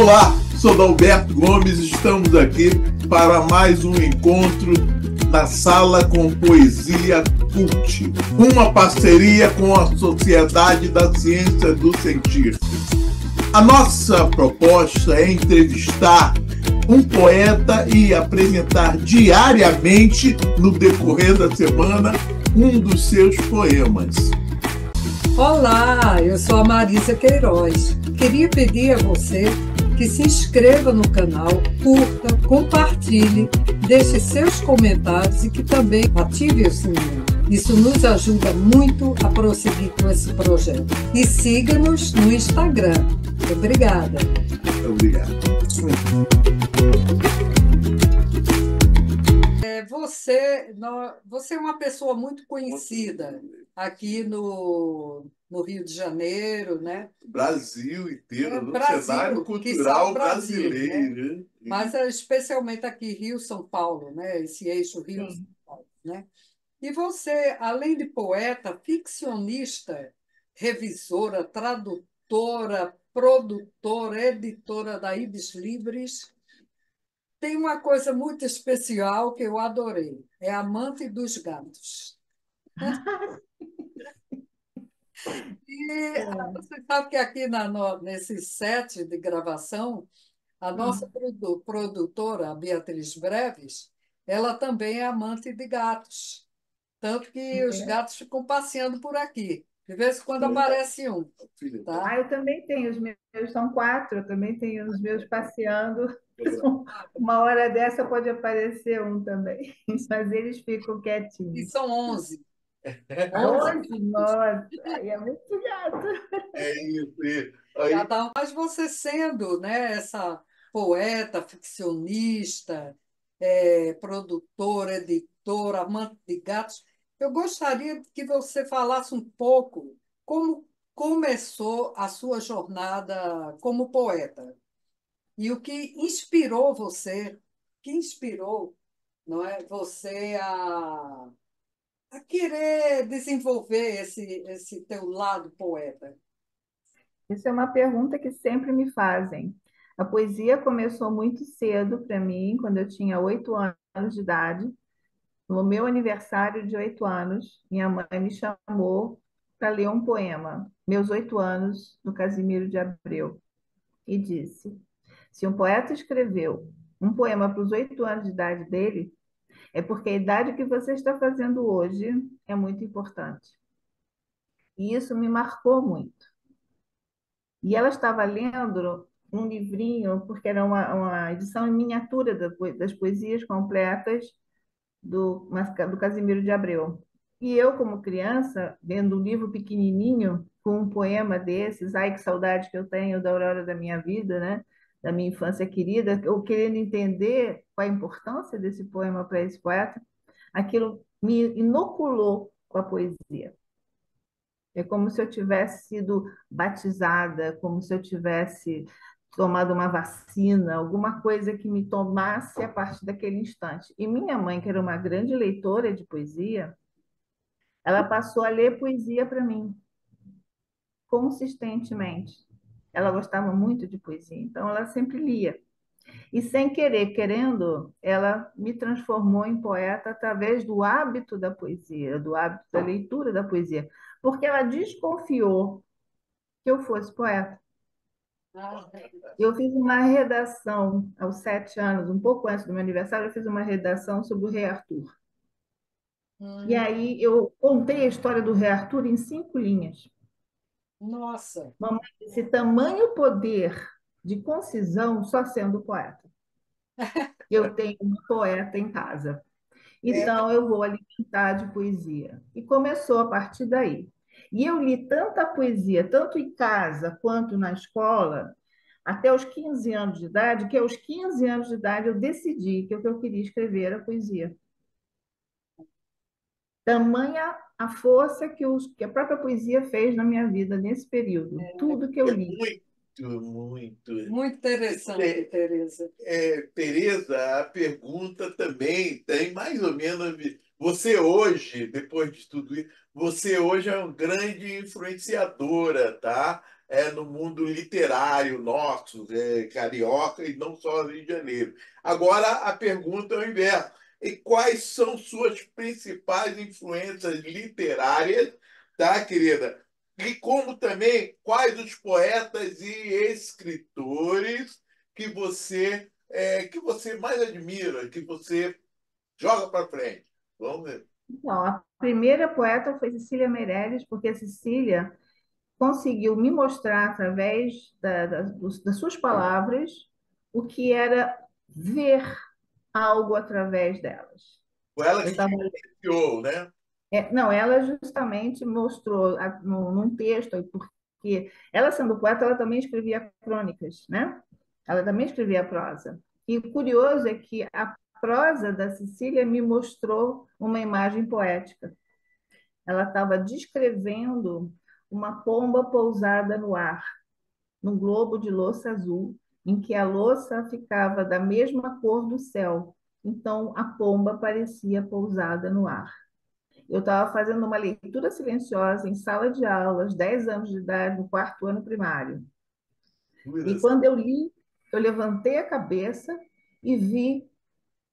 Olá, sou Dalberto Gomes e estamos aqui para mais um encontro na Sala com Poesia Cult, uma parceria com a Sociedade da Ciência do Sentir. A nossa proposta é entrevistar um poeta e apresentar diariamente, no decorrer da semana, um dos seus poemas. Olá, eu sou a Marisa Queiroz. Queria pedir a você que se inscreva no canal, curta, compartilhe, deixe seus comentários e que também ative o sininho. Isso nos ajuda muito a prosseguir com esse projeto. E siga-nos no Instagram. Obrigada. Obrigado. Você é uma pessoa muito conhecida aqui no Rio de Janeiro, né? Brasil inteiro, no Brasil, cenário quiçá cultural o Brasil, né? brasileiro. Mas especialmente aqui Rio-São Paulo, né? Esse eixo Rio-São Paulo, né? E você, além de poeta, ficcionista, revisora, tradutora, produtora, editora da Ibis Libris, tem uma coisa muito especial que eu adorei. É amante dos gatos. E você sabe que aqui nesse set de gravação, a nossa produtora, a Beatriz Breves, ela também é amante de gatos. Tanto que os gatos ficam passeando por aqui. De vez em quando aparece um. Tá? Eu também tenho, os meus são 4, eu também tenho os meus passeando. Uma hora dessa pode aparecer um também, mas eles ficam E quietinhos. são 11. 11, nossa, aí é muito gato. É isso. Aí, Mas você sendo, né, essa poeta, ficcionista, produtora, editora, amante de gatos, eu gostaria que você falasse um pouco como começou a sua jornada como poeta e o que inspirou, não é, você a querer desenvolver esse teu lado poeta. Isso é uma pergunta que sempre me fazem. A poesia começou muito cedo para mim, quando eu tinha 8 anos de idade. No meu aniversário de 8 anos, minha mãe me chamou para ler um poema, Meus 8 anos, do Casimiro de Abreu, e disse: se um poeta escreveu um poema para os 8 anos de idade dele, é porque a idade que você está fazendo hoje é muito importante. E isso me marcou muito. E ela estava lendo um livrinho, porque era uma edição em miniatura das poesias completas do Casimiro de Abreu. E eu, como criança, vendo um livro pequenininho com um poema desses, ai que saudade que eu tenho da aurora da minha vida, né? Da minha infância querida, eu querendo entender qual a importância desse poema para esse poeta, aquilo me inoculou com a poesia. É como se eu tivesse sido batizada, como se eu tivesse tomado uma vacina, alguma coisa que me tomasse a partir daquele instante. E minha mãe, que era uma grande leitora de poesia, ela passou a ler poesia para mim, consistentemente. Ela gostava muito de poesia, então ela sempre lia. E sem querer, querendo, ela me transformou em poeta através do hábito da poesia, do hábito da leitura da poesia, porque ela desconfiou que eu fosse poeta. Eu fiz uma redação aos 7 anos, um pouco antes do meu aniversário, eu fiz uma redação sobre o Rei Arthur. E aí eu contei a história do Rei Arthur em 5 linhas. Nossa! Mamãe disse, tamanho poder de concisão só sendo poeta. Eu tenho um poeta em casa. Então eu vou alimentar de poesia. E começou a partir daí. E eu li tanta poesia, tanto em casa quanto na escola, até os 15 anos de idade, que aos 15 anos de idade eu decidi que o que eu queria escrever era poesia. Tamanha a força que a própria poesia fez na minha vida nesse período. Tudo que eu li. Muito interessante, Tereza. Tereza, a pergunta também tem mais ou menos. Você hoje, depois de tudo isso, você hoje é uma grande influenciadora, tá? no mundo literário nosso, carioca, e não só Rio de Janeiro. Agora, a pergunta é o inverso. E quais são suas principais influências literárias, tá, querida? E como também, quais os poetas e escritores que você mais admira, que você joga para frente? Vamos ver. Então, a primeira poeta foi Cecília Meirelles, porque a Cecília conseguiu me mostrar, através das suas palavras, o que era ver algo através delas. Foi ela Eu que te estava influenciou, né? Não, ela justamente mostrou num texto, porque ela sendo poeta, ela também escrevia crônicas, né? Ela também escrevia prosa. E o curioso é que a prosa da Cecília me mostrou uma imagem poética. Ela estava descrevendo uma pomba pousada no ar, num globo de louça azul, em que a louça ficava da mesma cor do céu. Então, a pomba parecia pousada no ar. Eu estava fazendo uma leitura silenciosa em sala de aula, aos 10 anos de idade, no quarto ano primário. E Dúvidas. quando eu li, eu levantei a cabeça e vi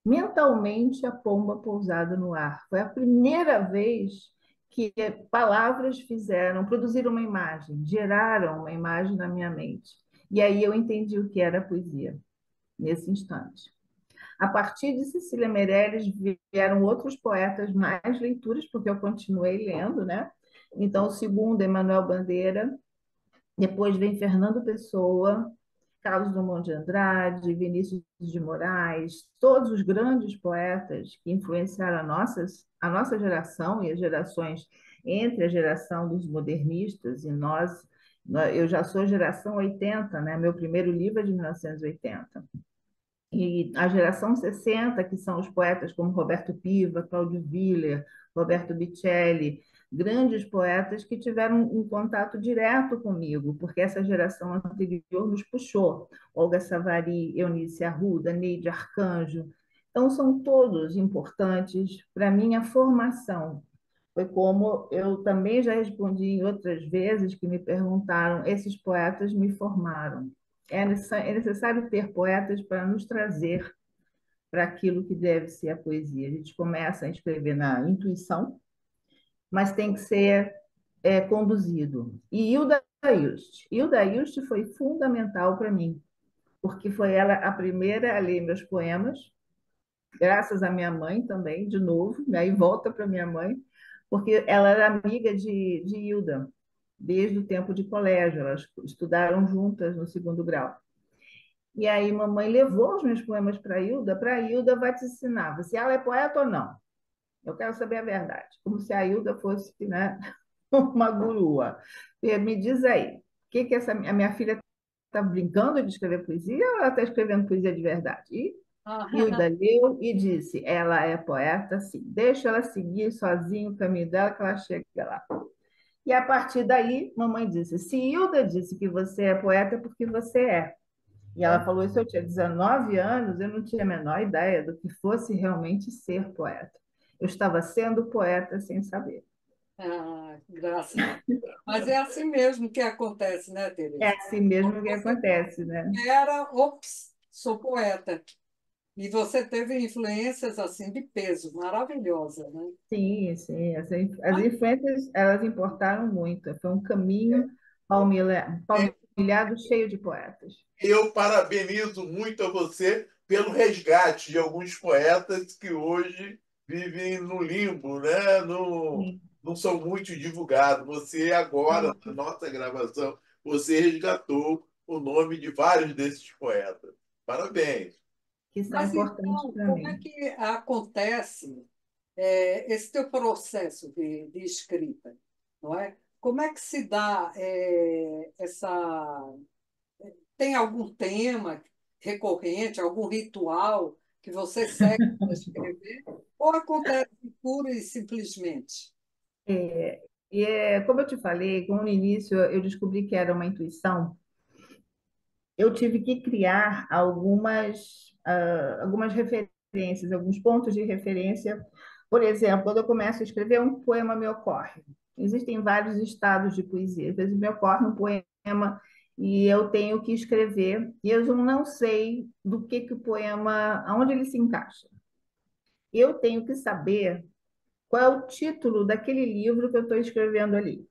mentalmente a pomba pousada no ar. Foi a primeira vez que palavras produziram uma imagem, geraram uma imagem na minha mente. E aí eu entendi o que era poesia, nesse instante. A partir de Cecília Meirelles vieram outros poetas, mais leituras, porque eu continuei lendo, né? Então, o segundo, Emanuel Bandeira, depois vem Fernando Pessoa, Carlos Drummond de Andrade, Vinícius de Moraes, todos os grandes poetas que influenciaram a nossa geração e as gerações entre a geração dos modernistas e nós. Eu já sou geração 80, né? Meu primeiro livro é de 1980. E a geração 60, que são os poetas como Roberto Piva, Cláudio Willer, Roberto Bicelli, grandes poetas que tiveram um contato direto comigo, porque essa geração anterior nos puxou. Olga Savary, Eunice Arruda, Neide Arcanjo. Então, são todos importantes para a minha formação. Foi como eu também já respondi em outras vezes que me perguntaram, esses poetas me formaram. É necessário ter poetas para nos trazer para aquilo que deve ser a poesia. A gente começa a escrever na intuição, mas tem que ser conduzido. E Hilda Hilst foi fundamental para mim, porque foi ela a primeira a ler meus poemas, graças à minha mãe também, de novo, né? E volta para minha mãe, porque ela era amiga de Hilda, desde o tempo de colégio, elas estudaram juntas no segundo grau. E aí, mamãe levou os meus poemas para a Hilda vaticinar se ela é poeta ou não. Eu quero saber a verdade, como se a Hilda fosse, né, uma gurua. E me diz aí, que a minha filha está brincando de escrever poesia ou ela está escrevendo poesia de verdade? E Hilda leu e disse: ela é poeta, sim. Deixa ela seguir sozinha o caminho dela, que ela chega lá. E a partir daí, mamãe disse: se Hilda disse que você é poeta, é porque você é. E ela falou isso, eu tinha 19 anos, eu não tinha a menor ideia do que fosse realmente ser poeta. Eu estava sendo poeta sem saber. Ah, graças. Mas é assim mesmo que acontece, né, É Tereza? assim mesmo que acontece, né? Era, ops, sou poeta. E você teve influências assim de peso, maravilhosa, né? Sim, sim. As influências, elas importaram muito. Foi um caminho palmilhado cheio de poetas. Eu parabenizo muito a você pelo resgate de alguns poetas que hoje vivem no limbo, né? Sim. Não são muito divulgados. Você agora, Então, na nossa gravação, você resgatou o nome de vários desses poetas. Parabéns. que são Mas importantes então, para como é mim. que acontece esse teu processo de escrita, não é? Como é que se dá essa... Tem algum tema recorrente, algum ritual que você segue para escrever? Ou acontece pura e simplesmente? Como eu te falei, como no início eu descobri que era uma intuição, eu tive que criar algumas referências, alguns pontos de referência. Por exemplo, quando eu começo a escrever, um poema me ocorre. Existem vários estados de poesia. Às vezes me ocorre um poema e eu tenho que escrever, e eu não sei do que o poema, aonde ele se encaixa. Eu tenho que saber qual é o título daquele livro que eu estou escrevendo ali.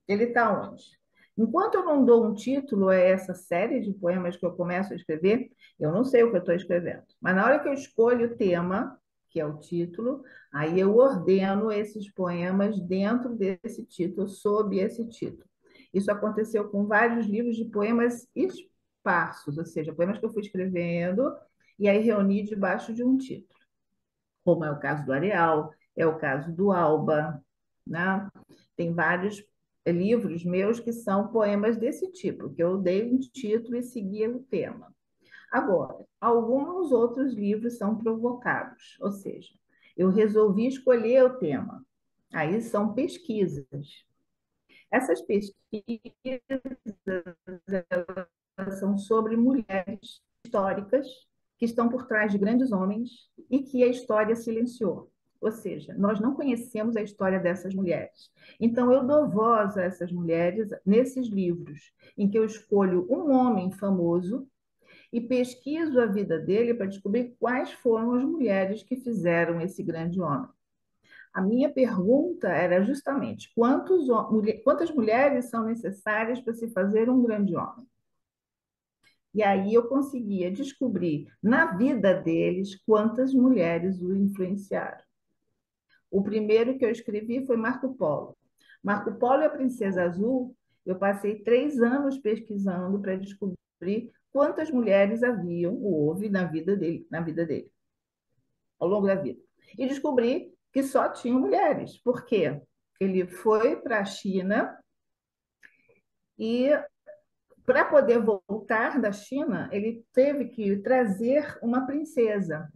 Ele está onde? Enquanto eu não dou um título a essa série de poemas que eu começo a escrever, eu não sei o que eu estou escrevendo. Mas na hora que eu escolho o tema, que é o título, aí eu ordeno esses poemas dentro desse título, sob esse título. Isso aconteceu com vários livros de poemas esparsos, ou seja, poemas que eu fui escrevendo e aí reuni debaixo de um título, como é o caso do Areal, é o caso do Alba, né? Tem vários livros meus que são poemas desse tipo, que eu dei um título e seguia o tema. Agora, alguns outros livros são provocados, ou seja, eu resolvi escolher o tema. Aí são pesquisas. Essas pesquisas são sobre mulheres históricas que estão por trás de grandes homens e que a história silenciou. Ou seja, nós não conhecemos a história dessas mulheres. Então, eu dou voz a essas mulheres nesses livros, em que eu escolho um homem famoso e pesquiso a vida dele para descobrir quais foram as mulheres que fizeram esse grande homem. A minha pergunta era justamente quantas mulheres são necessárias para se fazer um grande homem? E aí eu conseguia descobrir na vida deles quantas mulheres o influenciaram. O primeiro que eu escrevi foi Marco Polo. Marco Polo e a Princesa Azul, eu passei 3 anos pesquisando para descobrir quantas mulheres houve na vida dele, ao longo da vida. E descobri que só tinha mulheres. Por quê? Ele foi para a China e para poder voltar da China, ele teve que trazer uma princesa.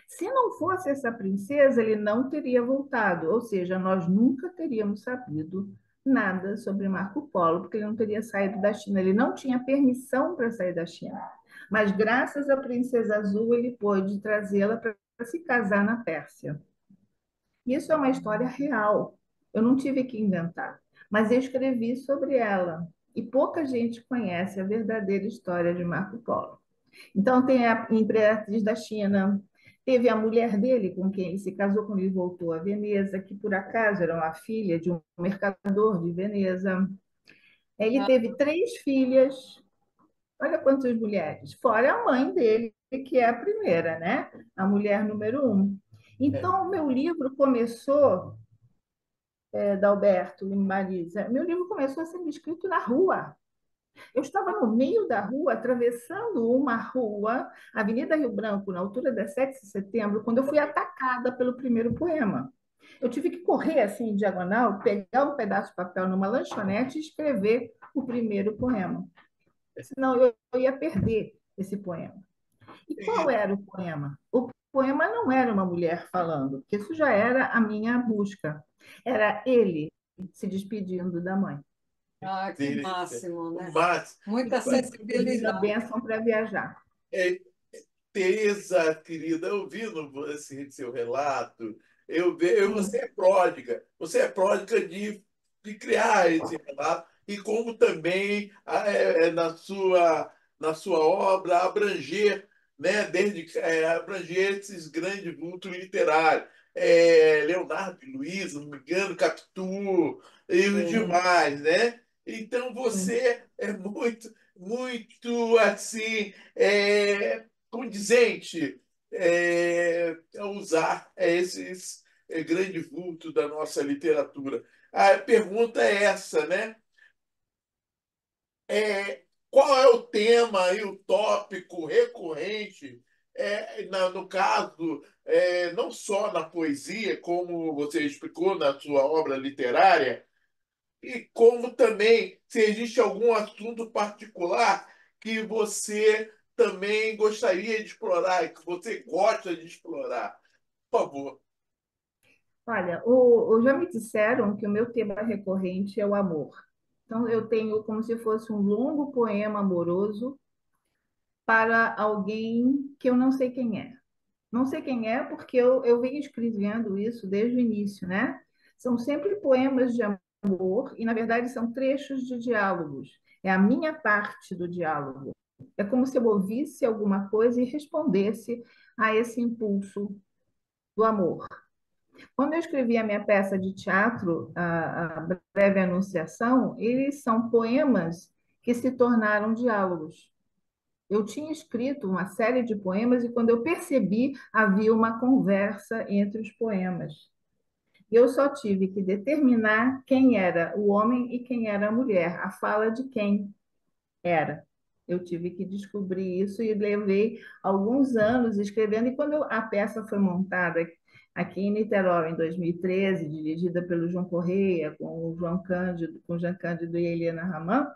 Se não fosse essa princesa, ele não teria voltado, ou seja, nós nunca teríamos sabido nada sobre Marco Polo, porque ele não teria saído da China, ele não tinha permissão para sair da China. Mas graças à Princesa Azul, ele pôde trazê-la para se casar na Pérsia. Isso é uma história real. Eu não tive que inventar, mas eu escrevi sobre ela. E pouca gente conhece a verdadeira história de Marco Polo. Então, tem a imperatriz da China, teve a mulher dele, com quem ele se casou quando ele voltou a Veneza, que por acaso era uma filha de um mercador de Veneza. Ele teve 3 filhas, olha quantas mulheres, fora a mãe dele, que é a primeira, né? A mulher número 1. Então, o meu livro começou, Dalberto e Marisa, meu livro começou a ser escrito na rua. Eu estava no meio da rua, atravessando uma rua, Avenida Rio Branco, na altura da 7 de setembro, quando eu fui atacada pelo primeiro poema. Eu tive que correr assim, em diagonal, pegar um pedaço de papel numa lanchonete e escrever o primeiro poema. Senão eu ia perder esse poema. E qual era o poema? O poema não era uma mulher falando, porque isso já era a minha busca. Era ele se despedindo da mãe. Ah, que máximo, né? Mas, Muita Pedindo a sensibilidade. bênção para viajar. é, Tereza, querida, ouvindo seu relato, você é pródiga de criar esse relato, e como também na sua obra abranger, né, abranger esses grandes vultos literários. Leonardo e Luiza, não me engano, Capitu e os Sim, demais, né? Então sim. você é muito, muito assim. Condizente a usar esses grandes vultos da nossa literatura. A pergunta é essa, né? Qual é o tema e o tópico recorrente, no caso, não só na poesia, como você explicou na sua obra literária, e como também se existe algum assunto particular que você também gostaria de explorar e que você gosta de explorar. Por favor. Olha, já me disseram que o meu tema recorrente é o amor. Então, eu tenho como se fosse um longo poema amoroso para alguém que eu não sei quem é. Não sei quem é porque eu venho escrevendo isso desde o início, né? São sempre poemas de amor e, na verdade, são trechos de diálogos é a minha parte do diálogo. É como se eu ouvisse alguma coisa e respondesse a esse impulso do amor. Quando eu escrevi a minha peça de teatro, a Breve Anunciação, eles são poemas que se tornaram diálogos. Eu tinha escrito uma série de poemas e quando eu percebi, havia uma conversa entre os poemas. Eu só tive que determinar quem era o homem e quem era a mulher, a fala de quem era. Eu tive que descobrir isso e levei alguns anos escrevendo. E quando a peça foi montada aqui em Niterói, em 2013, dirigida pelo João Correia, com o João Cândido, com o Jean Cândido e a Helena Raman,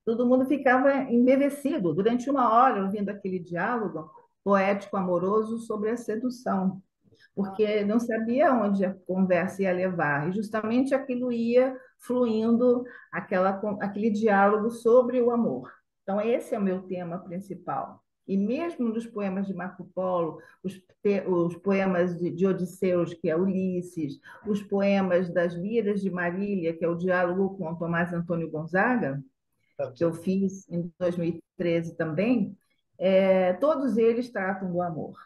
todo mundo ficava embevecido durante uma hora ouvindo aquele diálogo poético, amoroso sobre a sedução, porque não sabia onde a conversa ia levar, e justamente aquilo ia fluindo, aquele diálogo sobre o amor. Então, esse é o meu tema principal. E mesmo nos poemas de Marco Polo, os poemas de Odisseus, que é Ulisses, os poemas das Liras de Marília, que é o diálogo com Tomás Antônio Gonzaga, que eu fiz em 2013 também, todos eles tratam do amor.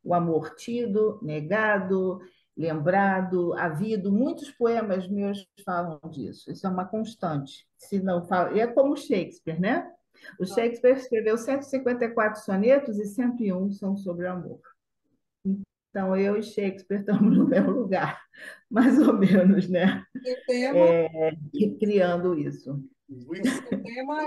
O amor tido, negado, lembrado, havido. Muitos poemas meus falam disso. Isso é uma constante. Se não fala, e é como Shakespeare, né? O Shakespeare escreveu 154 sonetos e 101 são sobre o amor. Então, eu e Shakespeare estamos no mesmo lugar, mais ou menos, né? O tema, Criando isso. o tema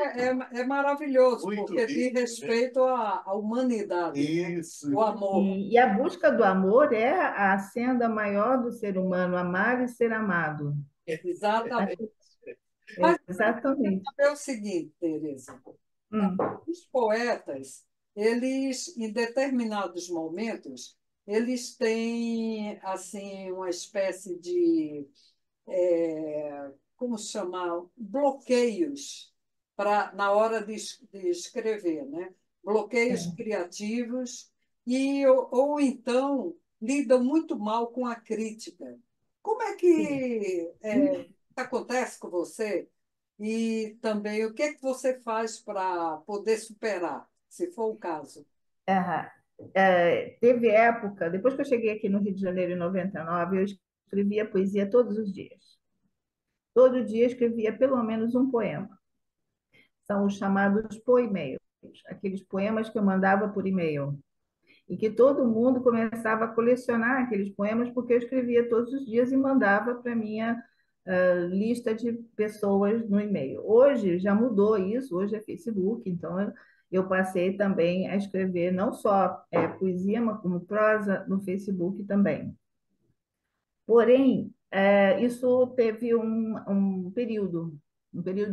é maravilhoso, Muito porque diz rico, né? respeito à humanidade, né? Isso. O amor. E a busca do amor é a senda maior do ser humano, amar e ser amado. Exatamente. Mas eu queria Exatamente. saber o seguinte, Tereza. Hum. Os poetas, eles, em determinados momentos, eles têm assim uma espécie de como chamar, bloqueios na hora de escrever, né? Bloqueios criativos ou então lidam muito mal com a crítica. Como é Sim. que acontece com você? E também o que é que você faz para poder superar, se for o caso? Aham. Teve época, depois que eu cheguei aqui no Rio de Janeiro em 99, eu escrevia poesia todos os dias. Todo dia eu escrevia pelo menos um poema. São os chamados poemeiros, aqueles poemas que eu mandava por e-mail. E que todo mundo começava a colecionar aqueles poemas, porque eu escrevia todos os dias e mandava para a minha lista de pessoas no e-mail. Hoje já mudou isso, hoje é Facebook, então eu passei também a escrever não só poesia, mas como prosa no Facebook também. Porém, isso teve um período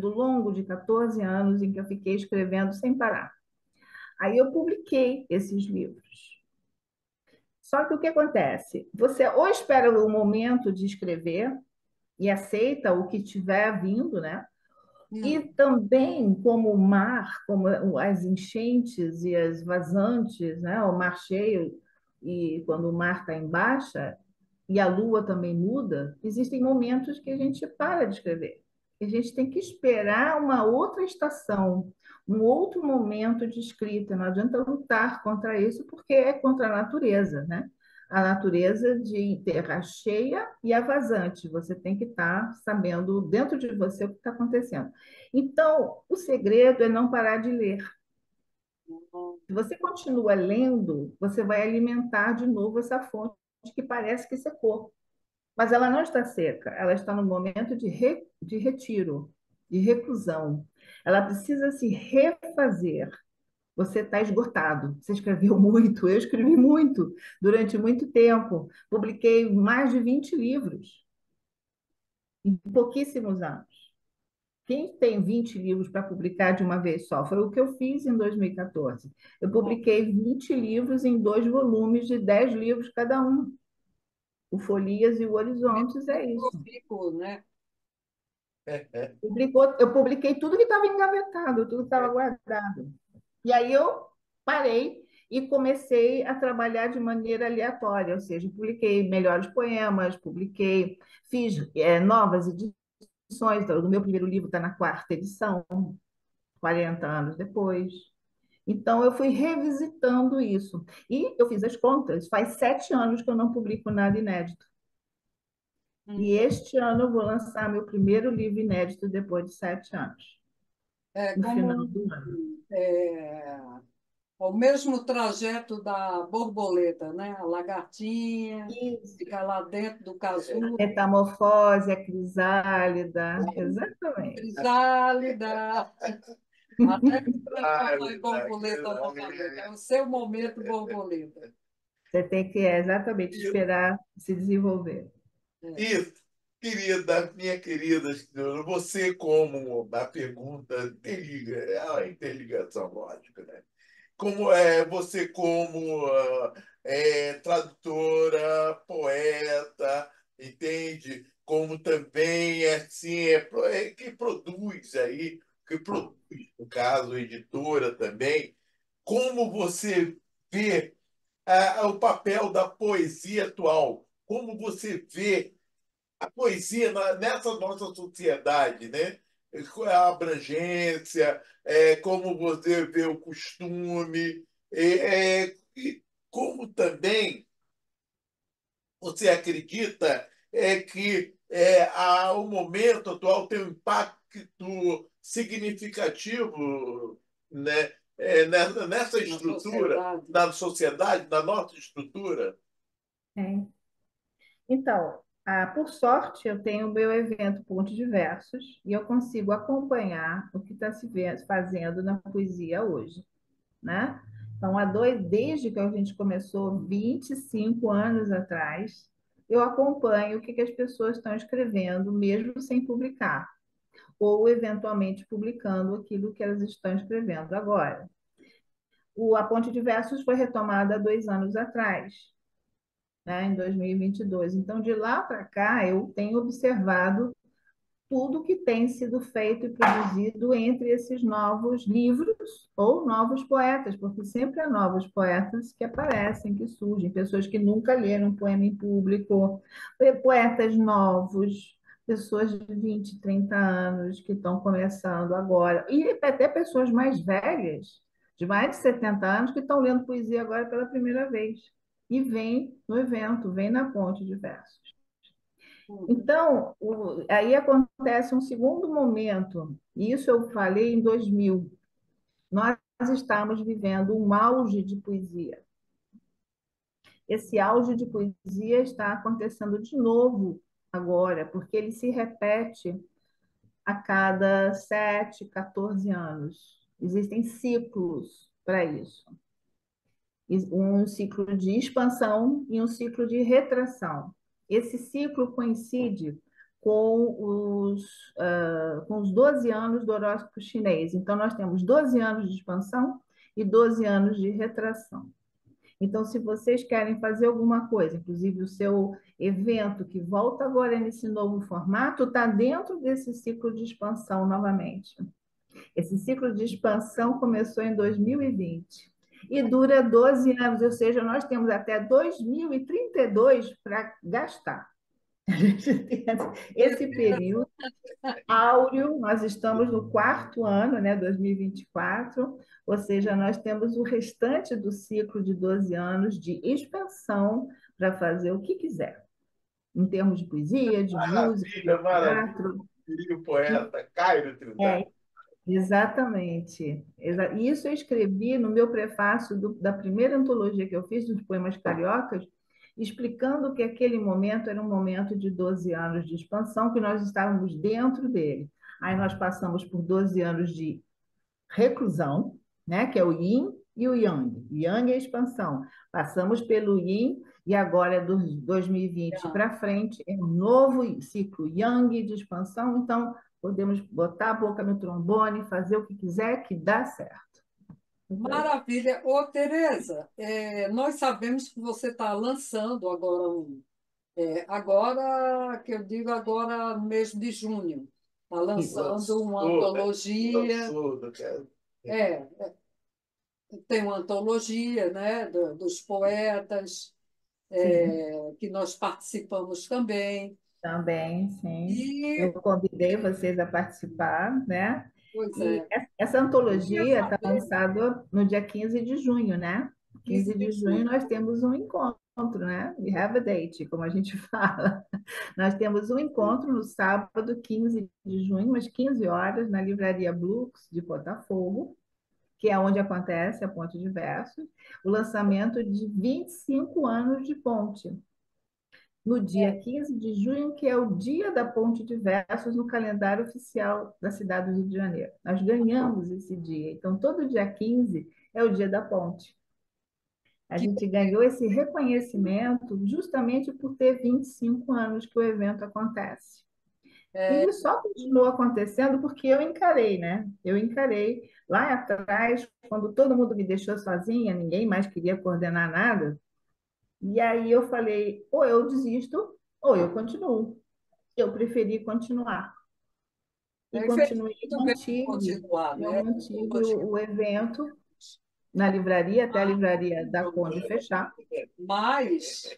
longo de 14 anos em que eu fiquei escrevendo sem parar. Aí eu publiquei esses livros. Só que o que acontece? Você ou espera o momento de escrever e aceita o que tiver vindo, né? E também, como o mar, como as enchentes e as vazantes, né? O mar cheio, e quando o mar está em baixa, e a lua também muda, existem momentos que a gente para de escrever. A gente tem que esperar uma outra estação, um outro momento de escrita. Não adianta lutar contra isso, porque é contra a natureza, né? A natureza de terra cheia e a vazante. Você tem que estar sabendo dentro de você o que está acontecendo. Então, o segredo é não parar de ler. Se você continua lendo, você vai alimentar de novo essa fonte que parece que secou. Mas ela não está seca, ela está no momento de retiro, de reclusão. Ela precisa se refazer. Você está esgotado. Você escreveu muito, eu escrevi muito durante muito tempo. Publiquei mais de 20 livros em pouquíssimos anos. Quem tem 20 livros para publicar de uma vez só? Foi o que eu fiz em 2014. Eu publiquei 20 livros em 2 volumes de 10 livros cada um. O Folias e o Horizontes é isso. Ficou, né? Eu publiquei tudo que estava engavetado, tudo que estava guardado. E aí eu parei e comecei a trabalhar de maneira aleatória, ou seja, publiquei melhores poemas, fiz novas edições, edições. O meu primeiro livro está na quarta edição, 40 anos depois. Então, eu fui revisitando isso. E eu fiz as contas, faz 7 anos que eu não publico nada inédito. E Uhum. este ano eu vou lançar meu primeiro livro inédito depois de 7 anos, É no final como do ano. é, o mesmo trajeto da borboleta, né? A lagartinha Isso. fica lá dentro do casulo, Metamorfose, a crisálida, exatamente. crisálida, até se Ai, transformar em borboleta novamente. É o seu momento borboleta. Você tem que exatamente esperar se desenvolver. É. isso, querida, minha querida senhora, você como a pergunta interliga, é uma interligação lógica, né? Como é você como tradutora, poeta, entende? Como também assim que produz aí, que produz, no caso, editora também. Como você vê o papel da poesia atual? Como você vê a poesia nessa nossa sociedade, né? A abrangência, como você vê o costume, e como também você acredita que o momento atual tem um impacto significativo, né? Nessa Na estrutura, sociedade. na sociedade, na nossa estrutura. É. Então, por sorte, eu tenho o meu evento Pontos Diversos e eu consigo acompanhar o que está fazendo na poesia hoje, né? Então, desde que a gente começou, 25 anos atrás, eu acompanho o que as pessoas estão escrevendo, mesmo sem publicar, ou eventualmente publicando aquilo que elas estão escrevendo agora. A Ponte de Versos foi retomada há 2 anos atrás, né, em 2022. Então, de lá para cá, eu tenho observado tudo que tem sido feito e produzido entre esses novos livros ou novos poetas, porque sempre há novos poetas que aparecem, que surgem, pessoas que nunca leram um poema em público, poetas novos, pessoas de 20, 30 anos que estão começando agora, e até pessoas mais velhas, de mais de 70 anos, que estão lendo poesia agora pela primeira vez. E vem no evento, vem na Ponte de Versos. Uhum. Então, aí acontece um segundo momento, e isso eu falei em 2000. Nós estamos vivendo um auge de poesia. Esse auge de poesia está acontecendo de novo agora, porque ele se repete a cada 7, 14 anos. Existem ciclos para isso. Um ciclo de expansão e um ciclo de retração. Esse ciclo coincide com os 12 anos do horóscopo chinês. Então, nós temos 12 anos de expansão e 12 anos de retração. Então, se vocês querem fazer alguma coisa, inclusive o seu evento que volta agora nesse novo formato, está dentro desse ciclo de expansão novamente. Esse ciclo de expansão começou em 2020 e dura 12 anos, ou seja, nós temos até 2032 para gastar. A gente tem esse período áureo, nós estamos no quarto ano, né, 2024, ou seja, nós temos o restante do ciclo de 12 anos de expansão para fazer o que quiser, em termos de poesia, de música, de Maravilha, maravilha. teatro. Queria o poeta Cairo Trindade. É, exatamente. Isso eu escrevi no meu prefácio da primeira antologia que eu fiz, dos poemas cariocas, explicando que aquele momento era um momento de 12 anos de expansão, que nós estávamos dentro dele. Aí nós passamos por 12 anos de reclusão, né, que é o yin e o yang. Yang é a expansão. Passamos pelo yin e agora, do 2020 para frente, é um novo ciclo yang de expansão. Então, podemos botar a boca no trombone, fazer o que quiser, que dá certo. Maravilha. Ô, Tereza, nós sabemos que você está lançando agora agora que eu digo agora no mês de junho, está lançando uma Lançou, né? antologia, Lançou, não quero. é, tem uma antologia, né, dos poetas, Sim, que nós participamos também. Também, sim. Eu E, convidei vocês a participar, né? pois E é, essa eu queria antologia está saber lançada no dia 15 de junho, né? 15 15 de de junho junho. nós temos um encontro, né? We have a date, como a gente fala. Nós temos um encontro no sábado, 15 de junho, às 15 horas, na Livraria Blux de Botafogo, que é onde acontece a Ponte de Versos, o lançamento de 25 anos de Ponte no dia 15 de junho, que é o dia da Ponte de Versos no calendário oficial da cidade do Rio de Janeiro. Nós ganhamos esse dia. Então, todo dia 15 é o dia da ponte. A Que, gente ganhou esse reconhecimento justamente por ter 25 anos que o evento acontece. E é, ele só continuou acontecendo porque eu encarei, né? Eu encarei lá atrás, quando todo mundo me deixou sozinha, ninguém mais queria coordenar nada. E aí eu falei, ou eu desisto, ou eu continuo. Eu preferi continuar. E é, fez continuei, muito bem continuar, eu né? mantive o evento na livraria, até a livraria da Conde fechar. Mas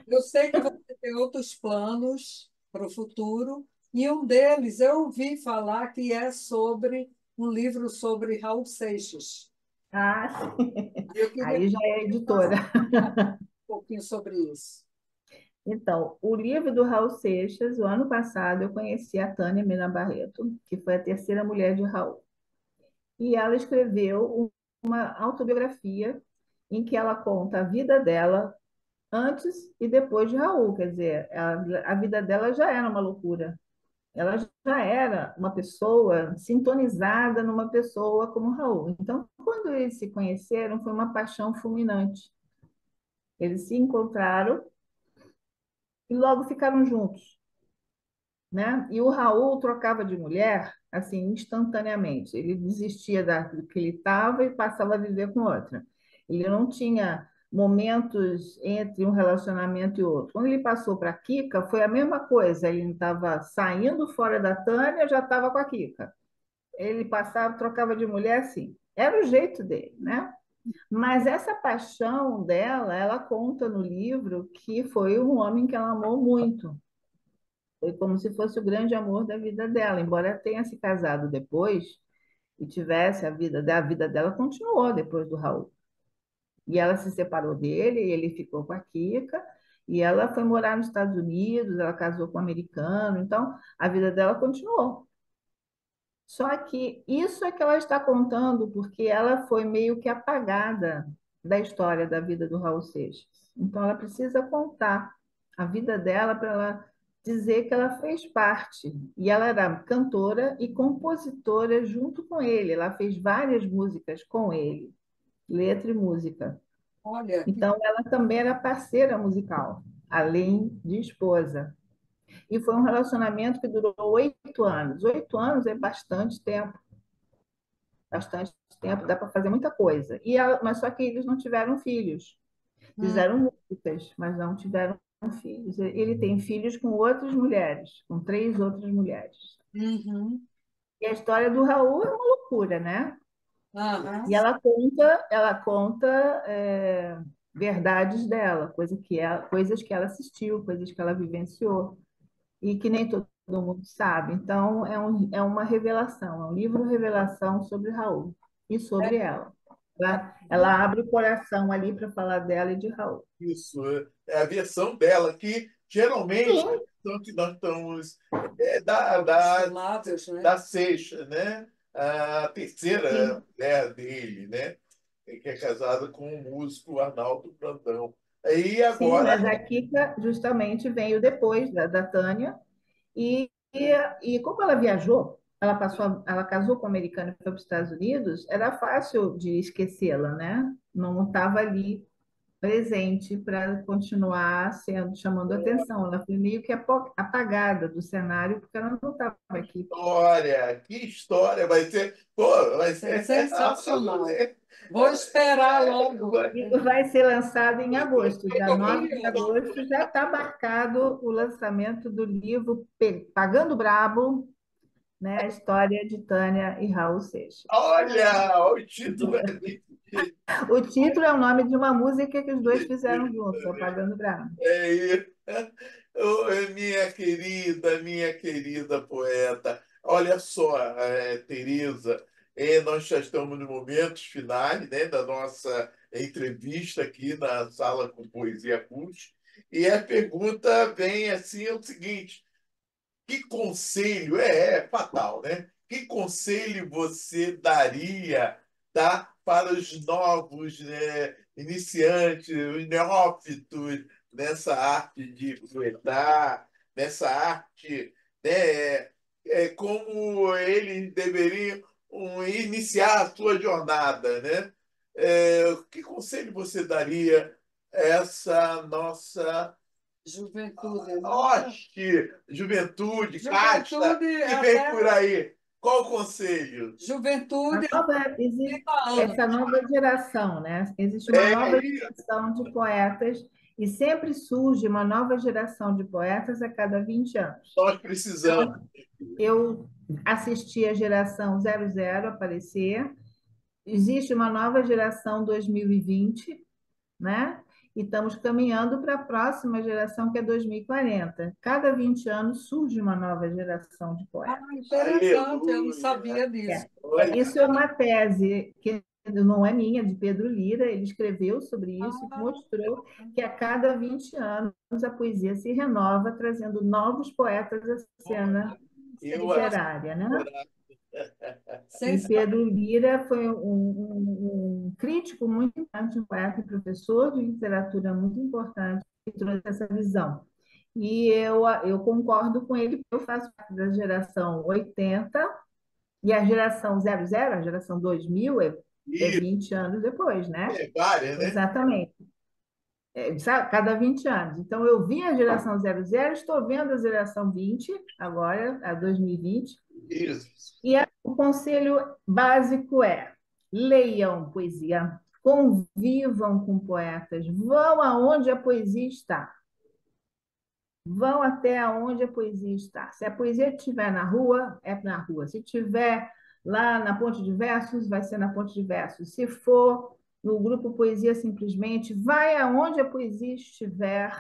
eu sei que você tem outros planos para o futuro, e um deles eu ouvi falar que é sobre um livro sobre Raul Seixas. Ah, sim. Eu queria Aí que já é você editora. falasse um pouquinho sobre isso. Então, o livro do Raul Seixas, o ano passado eu conheci a Tânia Mina Barreto, que foi a terceira mulher de Raul. E ela escreveu uma autobiografia em que ela conta a vida dela antes e depois de Raul. Quer dizer, a vida dela já era uma loucura. Ela já era uma pessoa sintonizada numa pessoa como Raul. Então, quando eles se conheceram, foi uma paixão fulminante. Eles se encontraram e logo ficaram juntos, né? E o Raul trocava de mulher assim instantaneamente. Ele desistia do que ele estava e passava a viver com outra. Ele não tinha momentos entre um relacionamento e outro. Quando ele passou para a Kika, foi a mesma coisa. Ele estava saindo fora da Tânia, já estava com a Kika. Ele passava, trocava de mulher assim. Era o jeito dele, né? Mas essa paixão dela, ela conta no livro que foi um homem que ela amou muito. Foi como se fosse o grande amor da vida dela, embora tenha se casado depois e tivesse a vida dela continuou depois do Raul. E ela se separou dele, e ele ficou com a Kika, e ela foi morar nos Estados Unidos, ela casou com um americano, então a vida dela continuou. Só que isso é que ela está contando porque ela foi meio que apagada da história da vida do Raul Seixas. Então ela precisa contar a vida dela para ela dizer que ela fez parte. E ela era cantora e compositora junto com ele. Ela fez várias músicas com ele, letra e música. Olha, que Então ela também era parceira musical, além de esposa. E foi um relacionamento que durou 8 anos. 8 anos é bastante tempo, dá para fazer muita coisa. Mas só que eles não tiveram filhos. hum, Fizeram músicas, mas não tiveram filhos. Ele tem filhos com outras mulheres, com 3 outras mulheres. uhum, E a história do Raul é uma loucura, né? aham. E ela conta verdades dela, coisas que ela assistiu, coisas que ela vivenciou e que nem todo mundo sabe. Então, é uma revelação, é um livro revelação sobre Raul e sobre ela. Ela abre o coração ali para falar dela e de Raul. Isso é a versão dela, que geralmente Sim, a versão que nós estamos da Lábios, né? da Seixa, né? A terceira sim, mulher dele, né? Que é casada com o músico Arnaldo Brandão. Aí sim, agora, mas a Kika justamente veio depois da Tânia e como ela viajou, ela casou com um americano e foi para os Estados Unidos, era fácil de esquecê-la, né? Não estava ali presente para continuar chamando atenção. Ela foi meio que apagada do cenário porque ela não estava aqui. que história vai ser, pô, vai É ser sensacional. Vou esperar logo. E vai ser lançado em agosto, dia Estou 9 de curiosa. agosto, já está marcado o lançamento do livro Pagando Brabo, né, a história de Tânia e Raul Seixas. Olha, o título é O título é o nome de uma música que os dois fizeram juntos, o Pagando Brabo. é isso. Minha querida poeta, olha só, Tereza, nós já estamos nos momentos finais, né, da nossa entrevista aqui na Sala com Poesia Cult, e a pergunta vem assim, é o seguinte: que conselho, é fatal, né? Que conselho você daria, tá, para os novos, né, iniciantes, os neófitos nessa arte de poetar, nessa arte, né, como eles deveriam iniciar a sua jornada, né? Que conselho você daria a essa nossa Juventude, né? Oxe, juventude, casta, Juventude, que vem até por aí. Qual o conselho? juventude até Existe 30 anos. essa nova geração, né? Existe uma É nova isso, geração de poetas e sempre surge uma nova geração de poetas a cada 20 anos. nós precisamos. Eu assisti a geração 00 aparecer, existe uma nova geração 2020, né? E estamos caminhando para a próxima geração, que é 2040. Cada 20 anos surge uma nova geração de Ah, poetas. interessante, eu não Aleluia. sabia disso. É. Olha, Isso é uma tese que não é minha, de Pedro Lira, ele escreveu sobre isso e Ah, mostrou que a cada 20 anos a poesia se renova, trazendo novos poetas à cena eu literária, né? E sensacional. Pedro Lira foi um crítico muito importante, um poeta e professor de literatura muito importante, que trouxe essa visão. E eu concordo com ele, porque eu faço parte da geração 80, e a geração 00, a geração 2000, é isso, 20 anos depois, né? várias, né? Exatamente. Sabe, cada 20 anos. Então, eu vi a geração 00, estou vendo a geração 20, agora, a 2020. Isso. O conselho básico é: leiam poesia, convivam com poetas, vão aonde a poesia está. Vão até onde a poesia está. Se a poesia estiver na rua, é na rua. Se estiver lá na Ponte de Versos, vai ser na Ponte de Versos. Se for no grupo Poesia Simplesmente, vai aonde a poesia estiver.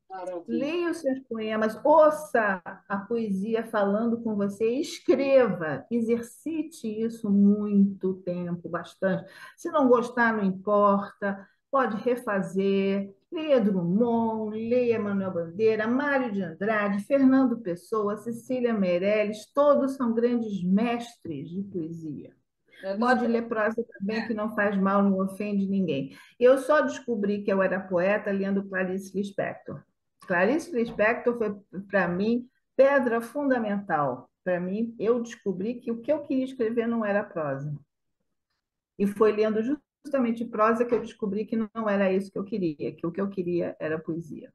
Maravilha. Leia os seus poemas, ouça a poesia falando com você, escreva, exercite isso muito tempo, bastante. Se não gostar, não importa, pode refazer. Leia Drummond, leia Manuel Bandeira, Mário de Andrade, Fernando Pessoa, Cecília Meirelles, todos são grandes mestres de poesia. É, não Pode é- ler prosa também, que não faz mal, não ofende ninguém. Eu só descobri que eu era poeta lendo Clarice Lispector. Clarice Lispector foi, para mim, pedra fundamental. Para mim, eu descobri que o que eu queria escrever não era prosa. E foi lendo justamente prosa que eu descobri que não era isso que eu queria, que o que eu queria era poesia.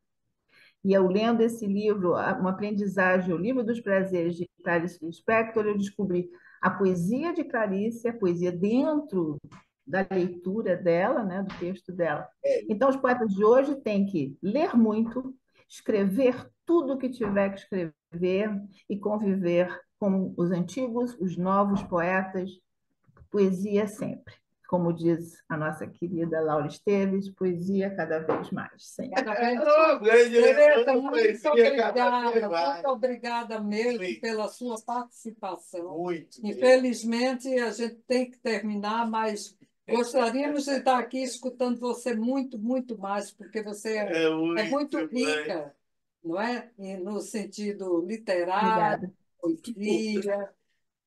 E eu lendo esse livro, uma aprendizagem, o Livro dos Prazeres de Clarice Lispector, eu descobri a poesia de Clarice, a poesia dentro da leitura dela, né, do texto dela. Então, os poetas de hoje têm que ler muito, escrever tudo o que tiver que escrever e conviver com os antigos, os novos poetas, poesia sempre. Como diz a nossa querida Laura Esteves, poesia cada vez mais, sempre. Cada vez. Grande Tereza, irmã, muito poesia cada vez obrigada, mais. muito obrigada mesmo Sim, pela sua participação. muito mesmo. Infelizmente, a gente tem que terminar, mas gostaríamos de estar aqui escutando você muito, muito mais, porque você É é muito muito mais. rica, não é? E no sentido literário, Obrigada. poesia,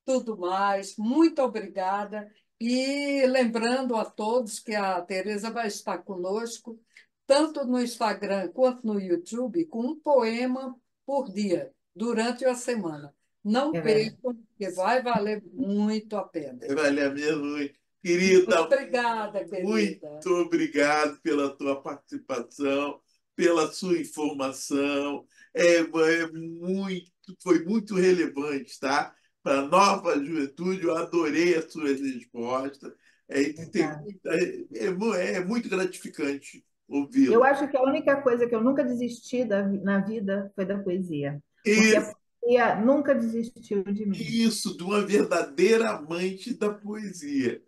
tudo mais. Muito obrigada. E lembrando a todos que a Tereza vai estar conosco, tanto no Instagram quanto no YouTube, com um poema por dia, durante a semana. Não É verdade. percam, porque vai valer muito a pena. Vale a minha noite. Muito Querida, obrigada, muito querida. obrigado pela tua participação, pela sua informação. Foi muito relevante, tá? Para a nova juventude, eu adorei as suas respostas. É muito gratificante Eu ouvi-la. acho que a única coisa que eu nunca desisti na vida foi da poesia, porque a Isso, poesia nunca desistiu de mim. isso, de uma verdadeira amante da poesia.